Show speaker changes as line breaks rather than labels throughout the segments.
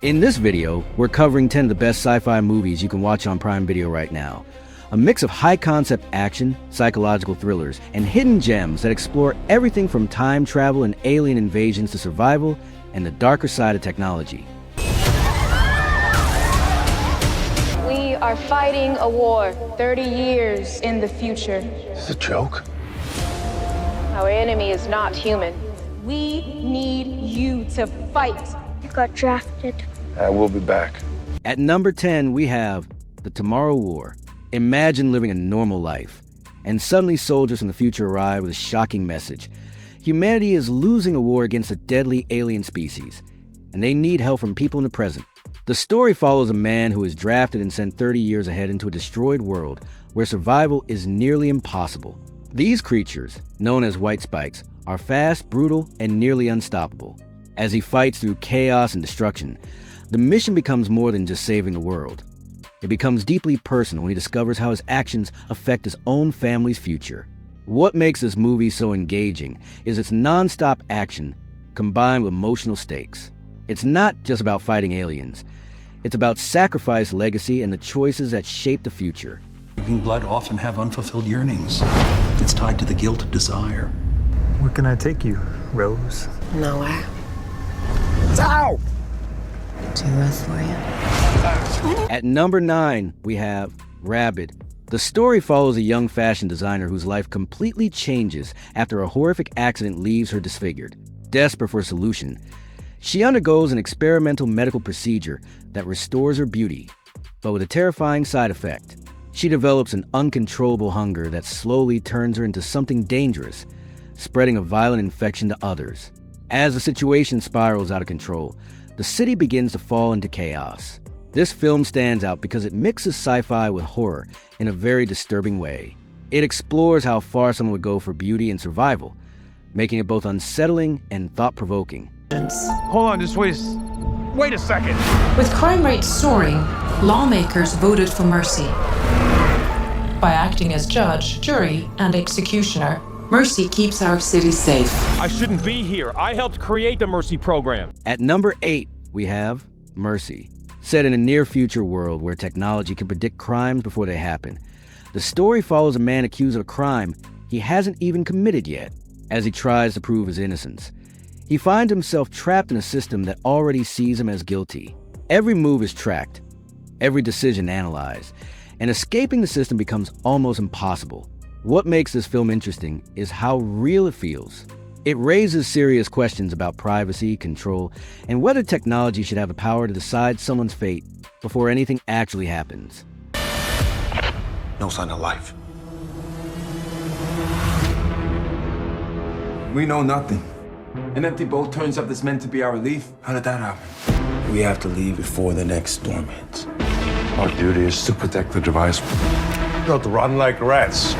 In this video, we're covering 10 of the best sci-fi movies you can watch on Prime Video right now. A mix of high-concept action, psychological thrillers, and hidden gems that explore everything from time travel and alien invasions to survival and the darker side of technology.
We are fighting a war 30 years in the future.
Is this a joke?
Our enemy is not human. We need you to fight.
I got drafted.
I will be back.
At number 10, we have The Tomorrow War. Imagine living a normal life, and suddenly soldiers from the future arrive with a shocking message. Humanity is losing a war against a deadly alien species, and they need help from people in the present. The story follows a man who is drafted and sent 30 years ahead into a destroyed world where survival is nearly impossible. These creatures, known as white spikes, are fast, brutal, and nearly unstoppable. As he fights through chaos and destruction, the mission becomes more than just saving the world. It becomes deeply personal when he discovers how his actions affect his own family's future. What makes this movie so engaging is its non-stop action combined with emotional stakes. It's not just about fighting aliens. It's about sacrifice, legacy, and the choices that shape the future.
Drinking blood often have unfulfilled yearnings. It's tied to the guilt of desire.
Where can I take you, Rose?
Nowhere.
Ow!
Too rough for you.
At number 9, we have Rabid. The story follows a young fashion designer whose life completely changes after a horrific accident leaves her disfigured. Desperate for a solution, she undergoes an experimental medical procedure that restores her beauty, but with a terrifying side effect. She develops an uncontrollable hunger that slowly turns her into something dangerous, spreading a violent infection to others. As the situation spirals out of control, the city begins to fall into chaos. This film stands out because it mixes sci-fi with horror in a very disturbing way. It explores how far someone would go for beauty and survival, making it both unsettling and thought-provoking.
Hold on, just wait a second.
With crime rates soaring, lawmakers voted for mercy. By acting as judge, jury, and executioner, mercy keeps our city safe.
I shouldn't be here. I helped create the Mercy program.
At number 8, we have Mercy. Set in a near-future world where technology can predict crimes before they happen, the story follows a man accused of a crime he hasn't even committed yet. As he tries to prove his innocence, he finds himself trapped in a system that already sees him as guilty. Every move is tracked, every decision analyzed, and escaping the system becomes almost impossible. What makes this film interesting is how real it feels. It raises serious questions about privacy, control, and whether technology should have the power to decide someone's fate before anything actually happens.
No sign of life. We know nothing. An empty boat turns up that's meant to be our relief. How did that happen? We have to leave before the next storm hits.
Our duty is to protect the device. Not to run like rats.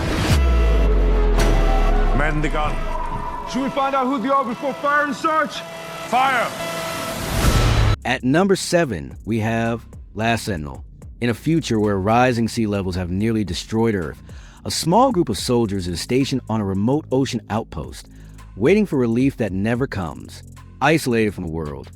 Man the gun.
Should we find out who they are before fire and search?
Fire!
At number 7, we have Last Sentinel. In a future where rising sea levels have nearly destroyed Earth, a small group of soldiers is stationed on a remote ocean outpost, waiting for relief that never comes. Isolated from the world,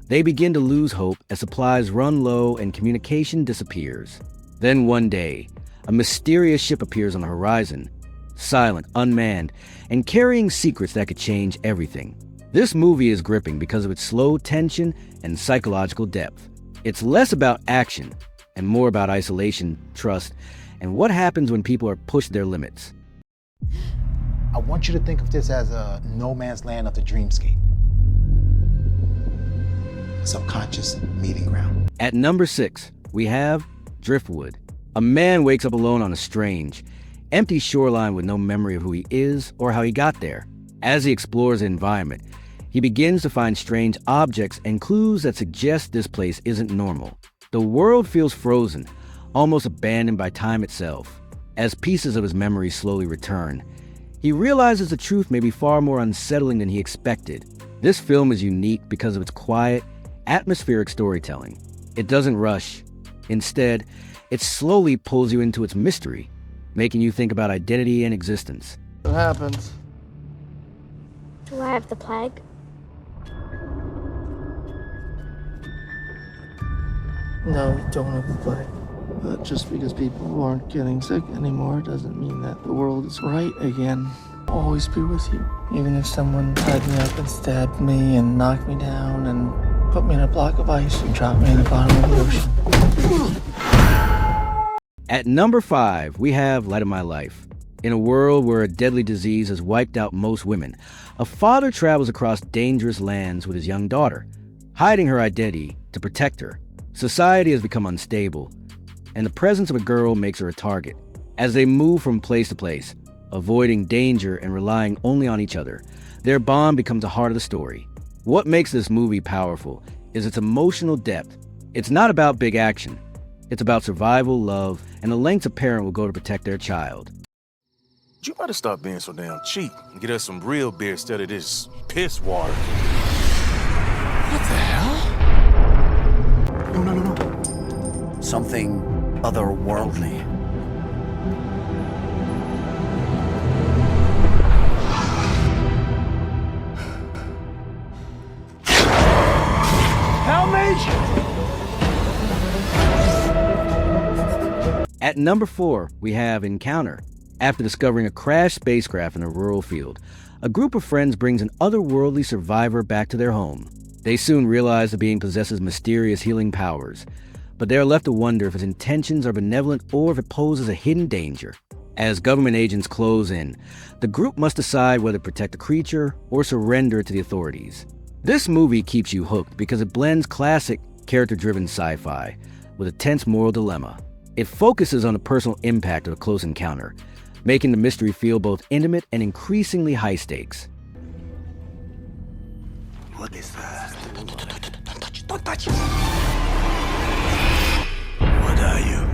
they begin to lose hope as supplies run low and communication disappears. Then one day, a mysterious ship appears on the horizon, silent, unmanned, and carrying secrets that could change everything. This movie is gripping because of its slow tension and psychological depth. It's less about action and more about isolation, trust, and what happens when people are pushed their limits.
I want you to think of this as a no man's land of the dreamscape. A subconscious meeting ground.
At number 6, we have Driftwood. A man wakes up alone on a strange, empty shoreline with no memory of who he is or how he got there. As he explores the environment, he begins to find strange objects and clues that suggest this place isn't normal. The world feels frozen, almost abandoned by time itself. As pieces of his memory slowly return, he realizes the truth may be far more unsettling than he expected. This film is unique because of its quiet, atmospheric storytelling. It doesn't rush. Instead, it slowly pulls you into its mystery, making you think about identity and existence.
What happens?
Do I have the plague? No, you don't have to play. But just because people aren't getting sick anymore doesn't mean that the world is right again. I'll always be with you. Even if someone tied me up and stabbed me and knocked me down and put me in a block of ice and dropped me in the bottom of the ocean.
At number 5, we have Light of My Life. In a world where a deadly disease has wiped out most women, a father travels across dangerous lands with his young daughter, hiding her identity to protect her. Society has become unstable, and the presence of a girl makes her a target. As they move from place to place, avoiding danger and relying only on each other, their bond becomes the heart of the story. What makes this movie powerful is its emotional depth. It's not about big action. It's about survival, love, and the lengths a parent will go to protect their child.
You better stop being so damn cheap and get us some real beer instead of this piss water.
What the hell?
No. Something otherworldly.
Help me!
At number 4, we have Encounter. After discovering a crashed spacecraft in a rural field, a group of friends brings an otherworldly survivor back to their home. They soon realize the being possesses mysterious healing powers, but they are left to wonder if his intentions are benevolent or if it poses a hidden danger. As government agents close in, the group must decide whether to protect the creature or surrender to the authorities. This movie keeps you hooked because it blends classic, character-driven sci-fi with a tense moral dilemma. It focuses on the personal impact of a close encounter, making the mystery feel both intimate and increasingly high stakes.
What is that? Don't touch. What are you?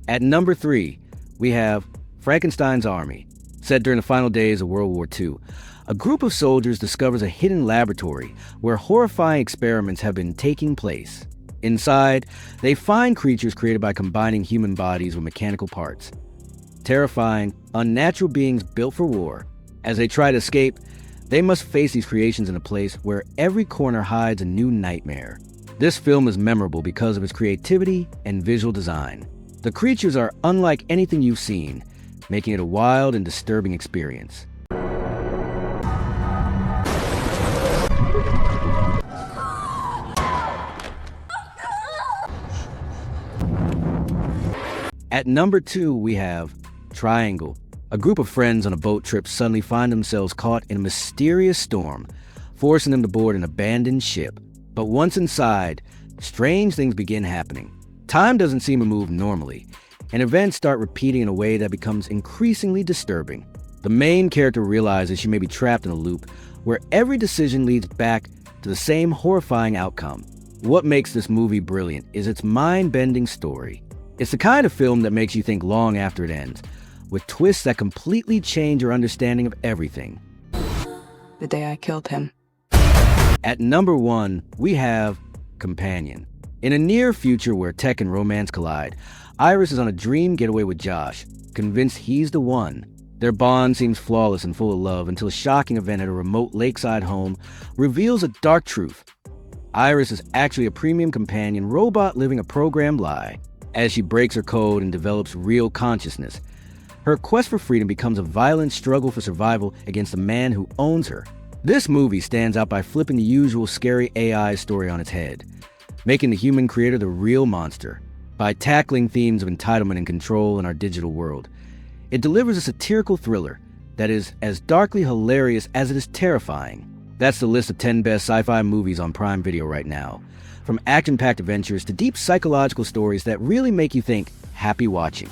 At number 3, we have Frankenstein's Army. Set during the final days of World War II, a group of soldiers discovers a hidden laboratory where horrifying experiments have been taking place. Inside, they find creatures created by combining human bodies with mechanical parts. Terrifying, unnatural beings built for war. As they try to escape, they must face these creations in a place where every corner hides a new nightmare. This film is memorable because of its creativity and visual design. The creatures are unlike anything you've seen, making it a wild and disturbing experience. At number 2, we have Triangle. A group of friends on a boat trip suddenly find themselves caught in a mysterious storm, forcing them to board an abandoned ship. But once inside, strange things begin happening. Time doesn't seem to move normally, and events start repeating in a way that becomes increasingly disturbing. The main character realizes she may be trapped in a loop where every decision leads back to the same horrifying outcome. What makes this movie brilliant is its mind-bending story. It's the kind of film that makes you think long after it ends, with twists that completely change your understanding of everything.
The day I killed him.
At number 1, we have Companion. In a near future where tech and romance collide, Iris is on a dream getaway with Josh, convinced he's the one. Their bond seems flawless and full of love until a shocking event at a remote lakeside home reveals a dark truth. Iris is actually a premium companion robot living a programmed lie. As she breaks her code and develops real consciousness, her quest for freedom becomes a violent struggle for survival against the man who owns her. This movie stands out by flipping the usual scary AI story on its head, making the human creator the real monster. By tackling themes of entitlement and control in our digital world, it delivers a satirical thriller that is as darkly hilarious as it is terrifying. That's the list of 10 best sci-fi movies on Prime Video right now. From action-packed adventures to deep psychological stories that really make you think. Happy watching.